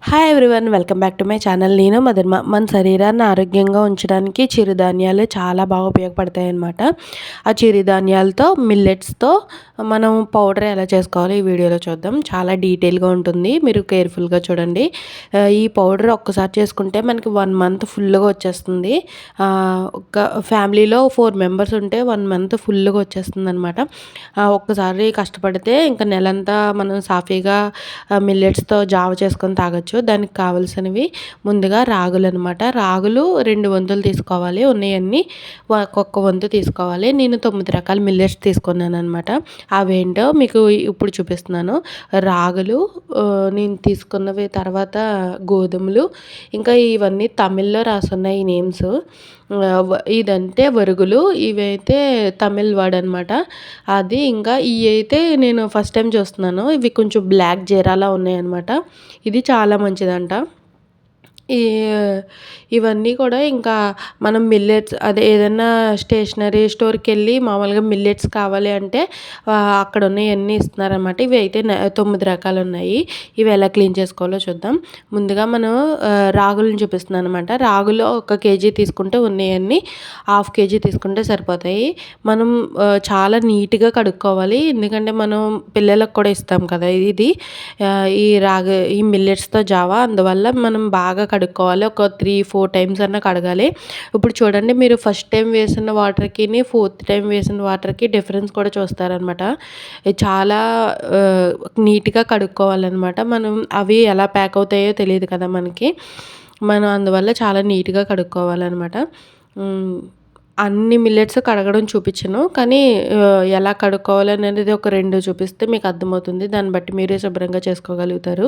Hi everyone, welcome back to my channel. నేను మదర్మ. మన శరీరాన్ని ఆరోగ్యంగా ఉంచడానికి చిరుధాన్యాలు చాలా బాగా ఉపయోగపడతాయి అన్నమాట. ఆ చిరుధాన్యాలతో మిల్లెట్స్తో మనం పౌడర్ ఎలా చేసుకోవాలో ఈ వీడియోలో చూద్దాం. చాలా డీటెయిల్గా ఉంటుంది, మీరు కేర్ఫుల్గా చూడండి. ఈ పౌడర్ ఒక్కసారి చేసుకుంటే మనకి 1 మంత్ ఫుల్గా వచ్చేస్తుంది. ఒక ఫ్యామిలీలో 4 మెంబర్స్ ఉంటే 1 మంత్ ఫుల్గా వచ్చేస్తుంది అనమాట. ఒక్కసారి కష్టపడితే ఇంకా నెలంతా మనం సాఫీగా మిల్లెట్స్తో జావ చేసుకొని తాగొచ్చు. దానికి కావాల్సినవి ముందుగా రాగులు అనమాట. రాగులు 2 వంతులు తీసుకోవాలి, ఉన్నాయన్నీ ఒక్కొక్క వంతు తీసుకోవాలి. నేను 9 రకాల మిల్లెట్స్ తీసుకున్నాను అనమాట. అవేంటో మీకు ఇప్పుడు చూపిస్తున్నాను. రాగులు నేను తీసుకున్నవి, తర్వాత గోధుమలు, ఇంకా ఇవన్నీ తమిళ్లో రాసున్నాయి ఈ నేమ్స్. ఇదంటే వరుగులు, ఇవైతే తమిళ్ వర్డ్ అనమాట. అది ఇంకా ఇవి అయితే నేను ఫస్ట్ టైం చూస్తున్నాను. ఇవి కొంచెం బ్లాక్ జీరాలా ఉన్నాయన్నమాట. ఇది చాలా మంచిదంట. ఈ ఇవన్నీ కూడా ఇంకా మనం మిల్లెట్స్ అదే ఏదైనా స్టేషనరీ స్టోర్కి వెళ్ళి మామూలుగా మిల్లెట్స్ కావాలి అంటే అక్కడ ఉన్నవన్నీ ఇస్తున్నారనమాట. ఇవి అయితే 9 రకాలు ఉన్నాయి. ఇవి ఎలా క్లీన్ చేసుకోవాలో చూద్దాం. ముందుగా మనం రాగులను చూపిస్తున్నాను అనమాట. రాగులు 1 కేజీ తీసుకుంటే ఉన్నవన్నీ 1/2 కేజీ తీసుకుంటే సరిపోతాయి. మనం చాలా నీట్గా కడుక్కోవాలి, ఎందుకంటే మనం పిల్లలకు కూడా ఇస్తాం కదా ఇది. ఈ మిల్లెట్స్తో జావా, అందువల్ల మనం బాగా కడుక్కోవాలి. ఒక 3-4 టైమ్స్ అన్నా కడగాలి. ఇప్పుడు చూడండి, మీరు ఫస్ట్ టైం వేసిన వాటర్కి 4th టైం వేసిన వాటర్కి డిఫరెన్స్ కూడా చూస్తారనమాట. చాలా నీట్గా కడుక్కోవాలన్నమాట. మనం అవి ఎలా ప్యాక్ అవుతాయో తెలియదు కదా మనకి. మనం అందువల్ల చాలా నీట్గా కడుక్కోవాలన్నమాట. అన్ని మిల్లెట్స్ కడగడం చూపించను, కానీ ఎలా కడుక్కోవాలనేది ఒక 2 చూపిస్తే మీకు అర్థమవుతుంది. దాన్ని బట్టి మీరే శుభ్రంగా చేసుకోగలుగుతారు.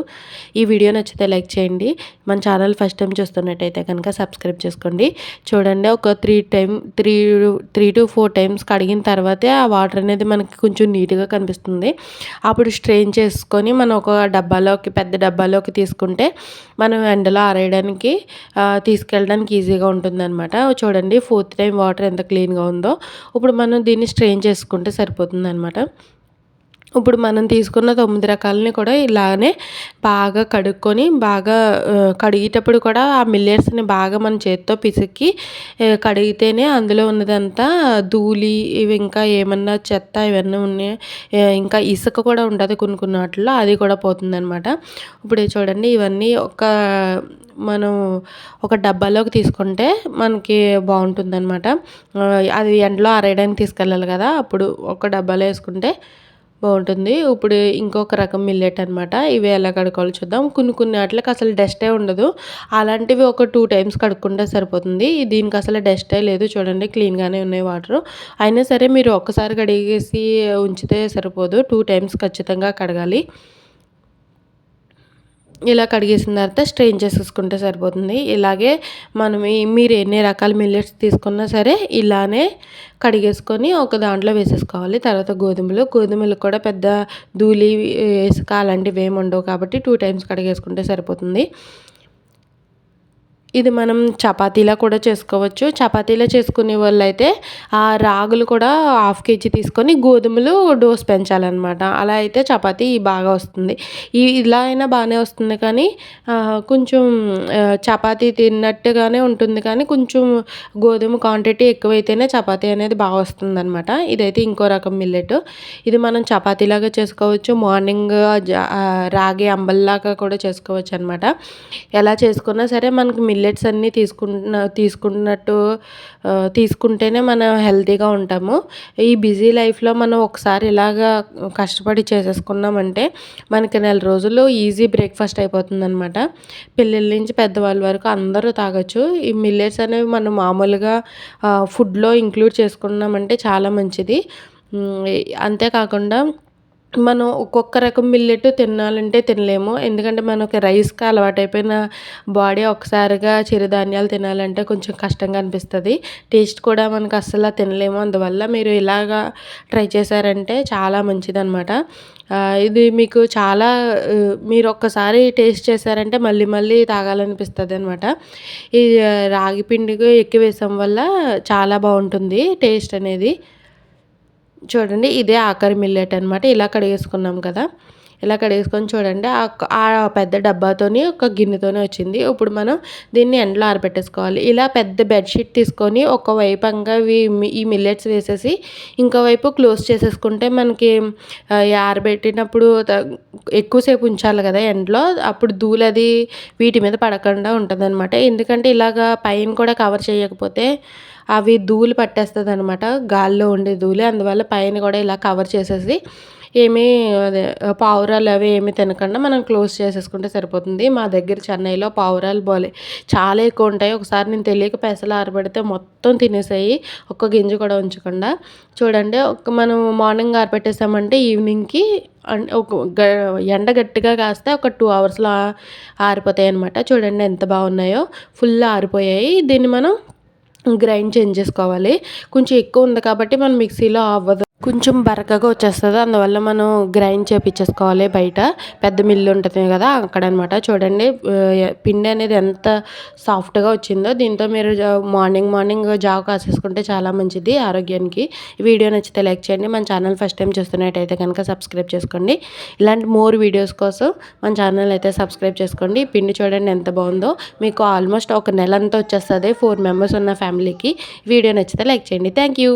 ఈ వీడియో నచ్చితే లైక్ చేయండి. మన ఛానల్ ఫస్ట్ టైం చూస్తున్నట్టయితే కనుక సబ్స్క్రైబ్ చేసుకోండి. చూడండి, ఒక 3 to 4 టైమ్స్ కడిగిన తర్వాతే ఆ వాటర్ అనేది మనకి కొంచెం నీట్గా కనిపిస్తుంది. అప్పుడు స్ట్రెయిన్ చేసుకొని మనం ఒక డబ్బాలోకి, పెద్ద డబ్బాలోకి తీసుకుంటే మనం ఎండలో ఆరేయడానికి తీసుకెళ్ళడానికి ఈజీగా ఉంటుందన్నమాట. చూడండి, 4th టైం వాటర్ ఎంత క్లీన్గా ఉందో. ఇప్పుడు మనం దీన్ని స్ట్రెయిన్ చేసుకుంటే సరిపోతుందన్నమాట. ఇప్పుడు మనం తీసుకున్న 9 రకాలని కూడా ఇలానే బాగా కడుక్కొని, బాగా కడిగేటప్పుడు కూడా ఆ మిల్లెట్స్ని బాగా మన చేత్తో పిసికి కడిగితేనే అందులో ఉన్నదంతా ధూళి, ఇవి ఇంకా ఏమన్నా చెత్త ఇవన్నీ ఉన్నాయి, ఇంకా ఇసుక కూడా ఉంటుంది కొన్ని వాటిల్లో, అది కూడా పోతుందన్నమాట. ఇప్పుడు చూడండి, ఇవన్నీ మనం ఒక డబ్బాలోకి తీసుకుంటే మనకి బాగుంటుందన్నమాట. అది ఎండలో ఆరేయడానికి తీసుకెళ్ళాలి కదా, అప్పుడు ఒక డబ్బాలో వేసుకుంటే బాగుంటుంది. ఇప్పుడు ఇంకొక రకం మిల్లెట్ అనమాట. ఇవి ఎలా కడుక్కోవాలో చూద్దాం. కొన్ని వాటికి అసలు డస్టే ఉండదు. అలాంటివి ఒక 2 టైమ్స్ కడుక్కుంటే సరిపోతుంది. దీనికి అసలు డస్టే లేదు. చూడండి, క్లీన్గానే ఉన్నాయి వాటరు. అయినా సరే మీరు ఒక్కసారి కడిగేసి ఉంచితే సరిపోదు, 2 టైమ్స్ ఖచ్చితంగా కడగాలి. ఇలా కడిగేసిన తర్వాత స్ట్రెయిన్ చేసేసుకుంటే సరిపోతుంది. ఇలాగే మీరు ఎన్ని రకాల మిల్లెట్స్ తీసుకున్నా సరే ఇలానే కడిగేసుకొని ఒక దాంట్లో వేసేసుకోవాలి. తర్వాత గోధుమలు కూడా పెద్ద ధూళి, ఇసుక అలాంటివి ఏమి ఉండవు కాబట్టి 2 టైమ్స్ కడిగేసుకుంటే సరిపోతుంది. ఇది మనం చపాతీలా కూడా చేసుకోవచ్చు. చపాతీలా చేసుకునే వాళ్ళైతే ఆ రాగులు కూడా 1/2 కేజీ తీసుకొని గోధుమలు డోస్ పెంచాలన్నమాట. అలా అయితే చపాతీ బాగా వస్తుంది. ఇలా అయినా బాగానే వస్తుంది, కానీ కొంచెం చపాతీ తిన్నట్టుగానే ఉంటుంది, కానీ కొంచెం గోధుమ క్వాంటిటీ ఎక్కువైతేనే చపాతీ అనేది బాగా వస్తుందన్నమాట. ఇదైతే ఇంకో రకం మిల్లెట్. ఇది మనం చపాతీలాగా చేసుకోవచ్చు, మార్నింగ్ రాగి అంబల్లాగా కూడా చేసుకోవచ్చు అనమాట. ఎలా చేసుకున్నా సరే మనకి మిల్లెట్స్ అన్నీ తీసుకుంటేనే మనం హెల్తీగా ఉంటాము. ఈ బిజీ లైఫ్లో మనం ఒకసారి ఇలాగా కష్టపడి చేసేసుకున్నామంటే మనకి నెల రోజుల్లో ఈజీ బ్రేక్ఫాస్ట్ అయిపోతుందన్నమాట. పిల్లల నుంచి పెద్దవాళ్ళ వరకు అందరూ తాగొచ్చు. ఈ మిల్లెట్స్ అనేవి మనం మామూలుగా ఫుడ్లో ఇంక్లూడ్ చేసుకున్నామంటే చాలా మంచిది. అంతేకాకుండా మనం ఒక్కొక్క రకం మిల్లెట్ తినాలంటే తినలేము, ఎందుకంటే మనకి రైస్కి అలవాటైపోయిన బాడీ ఒకసారిగా చిరుధాన్యాలు తినాలంటే కొంచెం కష్టంగా అనిపిస్తుంది. టేస్ట్ కూడా మనకు అస్సలు తినలేము. అందువల్ల మీరు ఇలాగా ట్రై చేశారంటే చాలా మంచిదన్నమాట. ఇది మీకు చాలా మీరు ఒక్కసారి టేస్ట్ చేశారంటే మళ్ళీ మళ్ళీ తాగాలనిపిస్తుంది అనమాట. ఈ రాగి పిండికి ఎక్కువ వేసాం వల్ల చాలా బాగుంటుంది టేస్ట్ అనేది. చూడండి, ఇదే ఆఖరి మిల్లెట్ అనమాట. ఇలా కడిగేసుకున్నాం కదా, ఇలా కడిగేసుకొని చూడండి ఆ పెద్ద డబ్బాతోని ఒక గిన్నెతోనే వచ్చింది. ఇప్పుడు మనం దీన్ని ఎండలో ఆరబెట్టేసుకోవాలి. ఇలా పెద్ద బెడ్షీట్ తీసుకొని ఒకవైపంగా ఈ మిల్లెట్స్ వేసేసి ఇంకోవైపు క్లోజ్ చేసేసుకుంటే మనకి ఆరబెట్టినప్పుడు ఎక్కువసేపు ఉంచాలి కదా ఎండలో, అప్పుడు ధూళి వీటి మీద పడకుండా ఉంటుందన్నమాట. ఎందుకంటే ఇలాగా పైన కూడా కవర్ చేయకపోతే అవి ధూళి పట్టేస్తుందన్నమాట, గాల్లో ఉండే ధూళి. అందువల్ల పైన కూడా ఇలా కవర్ చేసేసి ఏమీ పావురాలు అవి ఏమీ తినకుండా మనం క్లోజ్ చేసేసుకుంటే సరిపోతుంది. మా దగ్గర చెన్నైలో పావురాలు చాలా ఎక్కువ ఉంటాయి. ఒకసారి నేను తెలియక పెసలు ఆరబెడితే మొత్తం తినేసాయి, ఒక్క గింజ కూడా ఉంచకుండా. చూడండి, మనం మార్నింగ్ ఆరబెట్టేసామంటే ఈవినింగ్కి ఎండ గట్టిగా కాస్తే ఒక 2 అవర్స్లో ఆరిపోతాయి అన్నమాట. చూడండి ఎంత బాగున్నాయో, ఫుల్ ఆరిపోయాయి. దీన్ని మనం గ్రైండ్ చేసేసుకోవాలి. కొంచెం ఎక్కువ ఉంది కాబట్టి మనం మిక్సీలో అవ్వదు, కొంచెం బరకగా వచ్చేస్తుంది. అందువల్ల మనం గ్రైండ్ చేపించేసుకోవాలి బయట, పెద్ద మిల్లు ఉంటుంది కదా అక్కడ అనమాట. చూడండి పిండి అనేది ఎంత సాఫ్ట్గా వచ్చిందో. దీంతో మీరు మార్నింగ్ జావ కాసేసుకుంటే చాలా మంచిది ఆరోగ్యానికి. ఈ వీడియో నచ్చితే లైక్ చేయండి. మన ఛానల్ ఫస్ట్ టైం చూస్తున్నట్టయితే కనుక సబ్స్క్రైబ్ చేసుకోండి. ఇలాంటి మోర్ వీడియోస్ కోసం మన ఛానల్ అయితే సబ్స్క్రైబ్ చేసుకోండి. ఈ పిండి చూడండి ఎంత బాగుందో, మీకు ఆల్మోస్ట్ ఒక నెల అంతా వచ్చేస్తుంది 4 మెంబర్స్ ఉన్న ఫ్యామిలీకి. వీడియో నచ్చితే లైక్ చేయండి. Thank you.